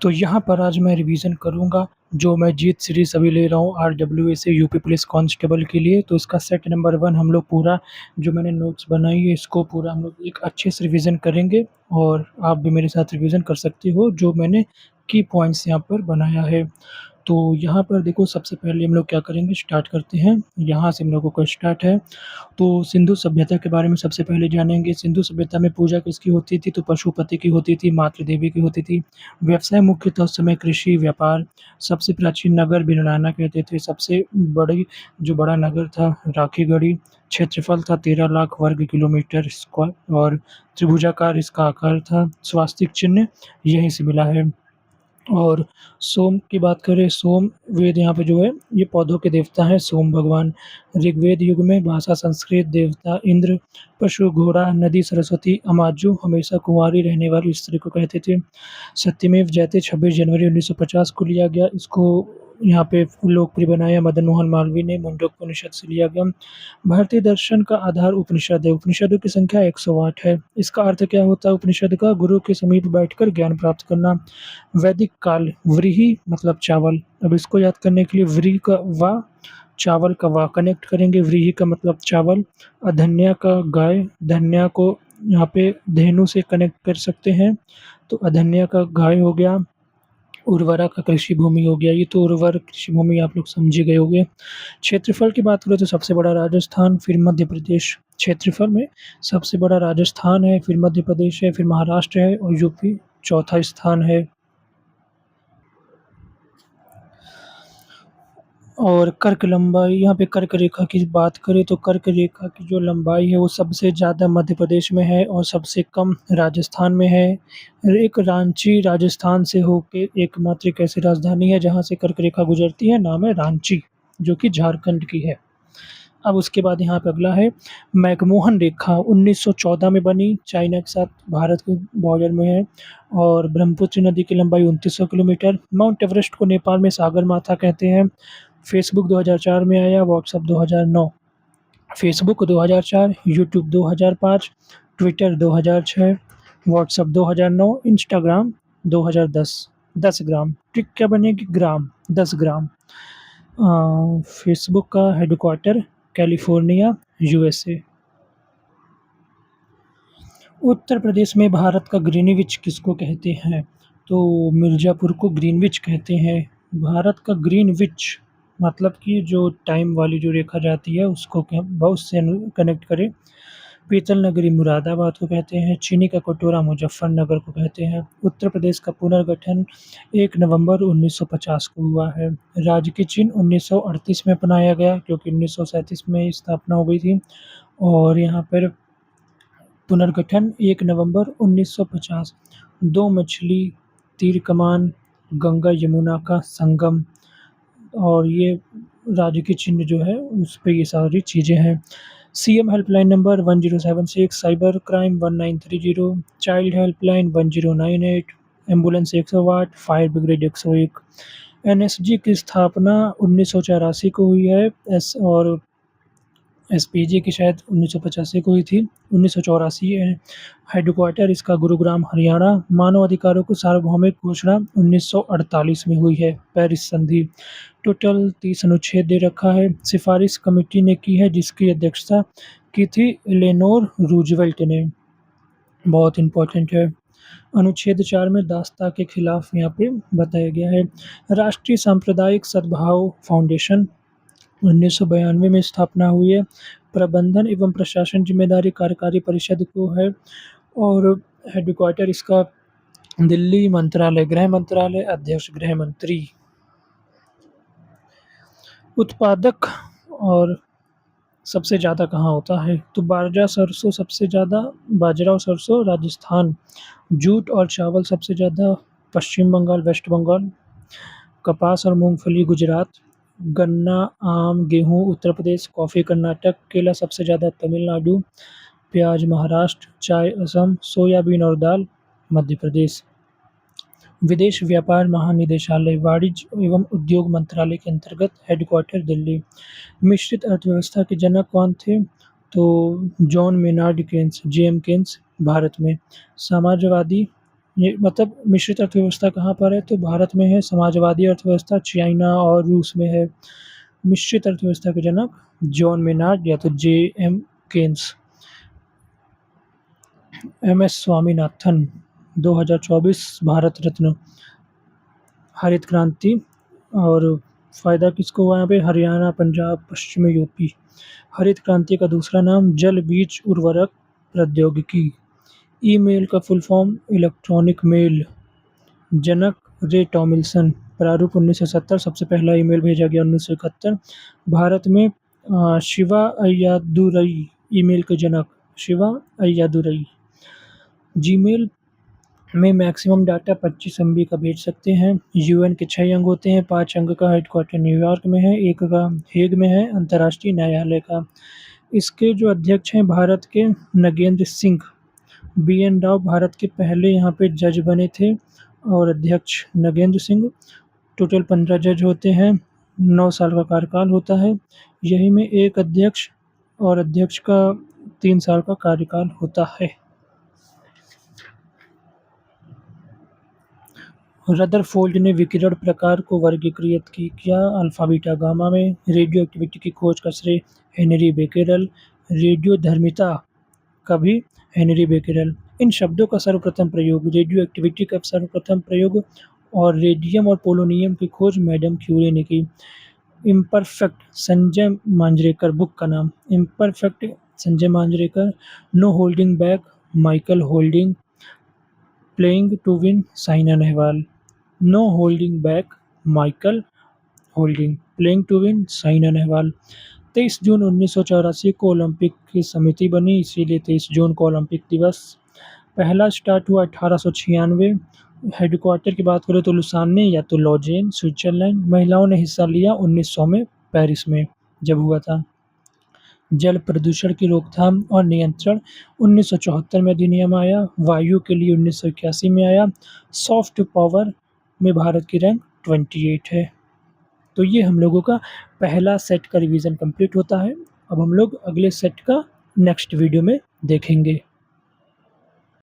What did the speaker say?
तो यहाँ पर आज मैं रिवीजन करूँगा जो मैं जीत सीरीज़ अभी ले रहा हूँ आरडब्ल्यूएस यूपी पुलिस कांस्टेबल के लिए। तो इसका सेट नंबर 1 हम लोग पूरा जो मैंने नोट्स बनाई है इसको पूरा हम लोग एक अच्छे से रिवीजन करेंगे और आप भी मेरे साथ रिवीजन कर सकते हो जो मैंने की पॉइंट्स यहाँ पर बनाया है। तो यहाँ पर देखो सबसे पहले हम लोग क्या करेंगे, स्टार्ट करते हैं। यहाँ से हम लोगों का स्टार्ट है। तो सिंधु सभ्यता के बारे में सबसे पहले जानेंगे। सिंधु सभ्यता में पूजा किसकी होती थी? तो पशुपति की होती थी, मातृ देवी की होती थी। व्यवसाय मुख्यतः उस समय कृषि, व्यापार। सबसे प्राचीन नगर भिलनाना कहते थे। सबसे बड़ी जो बड़ा नगर था राखीगढ़ी। क्षेत्रफल था 13 लाख वर्ग किलोमीटर स्क्वायर और त्रिभुजाकार इसका आकार था। स्वास्तिक चिन्ह यहीं से मिला है। और सोम की बात करें, सोम वेद यहाँ पे जो है ये पौधों के देवता हैं सोम भगवान। ऋग्वेद युग में भाषा संस्कृत, देवता इंद्र, पशु घोड़ा, नदी सरस्वती, अमाजू हमेशा कुंवारी रहने वाली स्त्री को कहते थे। सत्यमेव जयते 26 जनवरी 1950 को लिया गया। इसको यहाँ पे लोकप्रिय बनाया मदन मोहन मालवीय ने, मुंडकोपनिषद से लिया गया। भारतीय दर्शन का आधार उपनिषद है। उपनिषदों की संख्या 108 है। इसका अर्थ क्या होता है उपनिषद का? गुरु के समीप बैठकर ज्ञान प्राप्त करना। वैदिक काल, व्रीहि मतलब चावल। अब इसको याद करने के लिए व्रीहि का वा, चावल का वा कनेक्ट करेंगे। व्रीहि का मतलब चावल, अधन्या का गाय, धन्या को यहाँ पे धेनु से कनेक्ट कर सकते हैं, तो अधन्या का गाय हो गया। उर्वरा का कृषि भूमि हो गया। ये तो उर्वर कृषि भूमि आप लोग समझ ही गए होंगे। क्षेत्रफल की बात करें तो सबसे बड़ा राजस्थान, फिर मध्य प्रदेश। क्षेत्रफल में सबसे बड़ा राजस्थान है, फिर मध्य प्रदेश है, फिर महाराष्ट्र है और यूपी चौथा स्थान है। और कर्क लंबाई, यहाँ पे कर्क रेखा की बात करें तो कर्क रेखा की जो लंबाई है वो सबसे ज़्यादा मध्य प्रदेश में है और सबसे कम राजस्थान में है। एक रांची राजस्थान से होके एकमात्र एक ऐसी राजधानी है जहाँ से कर्क रेखा गुजरती है, नाम है रांची, जो कि झारखंड की है। अब उसके बाद यहाँ पे अगला है मैकमोहन रेखा, 1914 में बनी, चाइना के साथ भारत के बॉर्डर में है। और ब्रह्मपुत्र नदी की लंबाई 2900 किलोमीटर। माउंट एवरेस्ट को नेपाल में सागर माथा कहते हैं। फेसबुक 2004 में आया, WhatsApp 2009। Facebook 2004, YouTube 2005, Twitter 2006, WhatsApp 2009, Instagram 2010। 10 ग्राम, ट्रिक क्या बनेगी? ग्राम, 10 ग्राम। फेसबुक का headquarter California, USA. Uttar Pradesh में भारत का ग्रीनविच किसको कहते हैं? तो मिर्ज़ापुर को ग्रीनविच कहते हैं। भारत का ग्रीनविच मतलब कि जो टाइम वाली जो रेखा जाती है उसको उससे कनेक्ट करें। पीतल नगरी मुरादाबाद को कहते हैं। चीनी का कटोरा मुजफ्फरनगर को कहते हैं। उत्तर प्रदेश का पुनर्गठन 1 नवंबर 1950 को हुआ है। राज्य की चिन्ह 1938 में अपनाया गया क्योंकि 1937 में स्थापना हो गई थी। और यहाँ पर पुनर्गठन 1 नवंबर 1950। 2 मछली, तीर कमान, गंगा यमुना का संगम। और ये राज्य के चिन्ह जो है उस पे ये सारी चीज़ें हैं। CM helpline number 1076, cyber crime 1930, child helpline 1098, ambulance 108, fire brigade 101। NSG की स्थापना 1984 को हुई है। और एसपीजी की शायद 1985 को हुई थी। 1984 है। हेडक्वार्टर इसका गुरुग्राम, हरियाणा। मानव अधिकारों को सार्वभौमिक घोषणा 1948 में हुई है, पेरिस संधि। टोटल 30 अनुच्छेद दे रखा है। सिफारिश कमेटी ने की है जिसकी अध्यक्षता की थी एलेनोर रूजवेल्ट ने। बहुत इम्पोर्टेंट है। अनुच्छेद 4 में दासता के खिलाफ यहाँ पे बताया गया है। राष्ट्रीय सांप्रदायिक सद्भाव फाउंडेशन 1992 में स्थापना हुई है। प्रबंधन एवं प्रशासन जिम्मेदारी कार्यकारी परिषद को है। और हेडक्वार्टर इसका दिल्ली। मंत्रालय, गृह मंत्रालय, अध्यक्ष गृह मंत्री। उत्पादक और सबसे ज़्यादा कहाँ होता है? तो बाजरा सरसों सबसे ज़्यादा, बाजरा और सरसों राजस्थान। जूट और चावल सबसे ज़्यादा पश्चिम बंगाल, वेस्ट बंगाल। कपास और मूंगफली गुजरात। गन्ना, आम, गेहूँ उत्तर प्रदेश। कॉफ़ी कर्नाटक। केला सबसे ज़्यादा तमिलनाडु। प्याज महाराष्ट्र। चाय असम। सोयाबीन और दाल मध्य प्रदेश। विदेश व्यापार महानिदेशालय वाणिज्य एवं उद्योग मंत्रालय के अंतर्गत, हेडक्वार्टर दिल्ली। मिश्रित अर्थव्यवस्था के जनक कौन थे? तो John Maynard Keynes, J M Keynes Bharat में। समाजवादी ये मतलब मिश्रित अर्थव्यवस्था कहाँ पर है? तो भारत में है, समाजवादी अर्थव्यवस्था चाइना और रूस में है। मिश्रित अर्थव्यवस्था के जनक जॉन मेनार्ड या तो J M. Keynes. M S. Swaminathan 2024 Bharat Ratna. हरित क्रांति और फ़ायदा किसको हुआ यहाँ पे? हरियाणा, पंजाब, पश्चिमी यूपी। हरित क्रांति का दूसरा नाम जल बीज उर्वरक प्रौद्योगिकी। ईमेल का फुल फॉर्म इलेक्ट्रॉनिक मेल। जनक रे टॉमिल्सन। प्रारूप 1970, सबसे पहला ईमेल भेजा गया 1971। भारत में शिवा अय्यादुरई ईमेल के जनक। शिवा अय्यादुरई। जीमेल में मैक्सिमम डाटा 25 एमबी का भेज सकते हैं। यूएन के 6 अंग होते हैं, 5 अंग का हेडक्वार्टर न्यूयॉर्क में है, 1 का हेग में है, अंतर्राष्ट्रीय न्यायालय का। इसके जो अध्यक्ष हैं भारत के नगेंद्र सिंह। बी.एन. राव भारत के पहले यहाँ पे जज बने थे और अध्यक्ष नगेंद्र सिंह। टोटल 15 जज होते हैं, 9 साल का कार्यकाल होता है। यही में एक अध्यक्ष और अध्यक्ष का 3 साल का कार्यकाल होता है। रदरफोर्ड ने विकिरण प्रकार को वर्गीकृत किया अल्फा बीटा गामा में। रेडियो एक्टिविटी की खोज का श्रेय हेनरी बेकेरेल। रेडियोधर्मिता का भी हेनरी बेकेरेल। इन शब्दों का सर्वप्रथम प्रयोग, रेडियो एक्टिविटी का सर्वप्रथम प्रयोग और रेडियम और पोलोनियम की खोज मैडम क्यूरी ने की। इम्परफेक्ट संजय मांजरेकर बुक का नाम। Imperfect Sanjay Manjrekar. No holding back Michael Holding. Playing to win Saina Nehwal. No holding back Michael Holding. Playing to win Saina Nehwal. 23 जून 1984 को ओलंपिक की समिति बनी, इसीलिए 23 जून को ओलंपिक दिवस। पहला स्टार्ट हुआ 1896। हेडक्वार्टर की बात करें तो लुसाने या तो लॉजेन, स्विट्जरलैंड। महिलाओं ने हिस्सा लिया 1900 में पेरिस में जब हुआ था। जल प्रदूषण की रोकथाम और नियंत्रण 1974 में अधिनियम आया। वायु के लिए 1981 में आया। सॉफ्ट पावर में भारत की रैंक 28 है। तो ये हम लोगों का पहला सेट का रिवीजन कंप्लीट होता है। अब हम लोग अगले सेट का नेक्स्ट वीडियो में देखेंगे।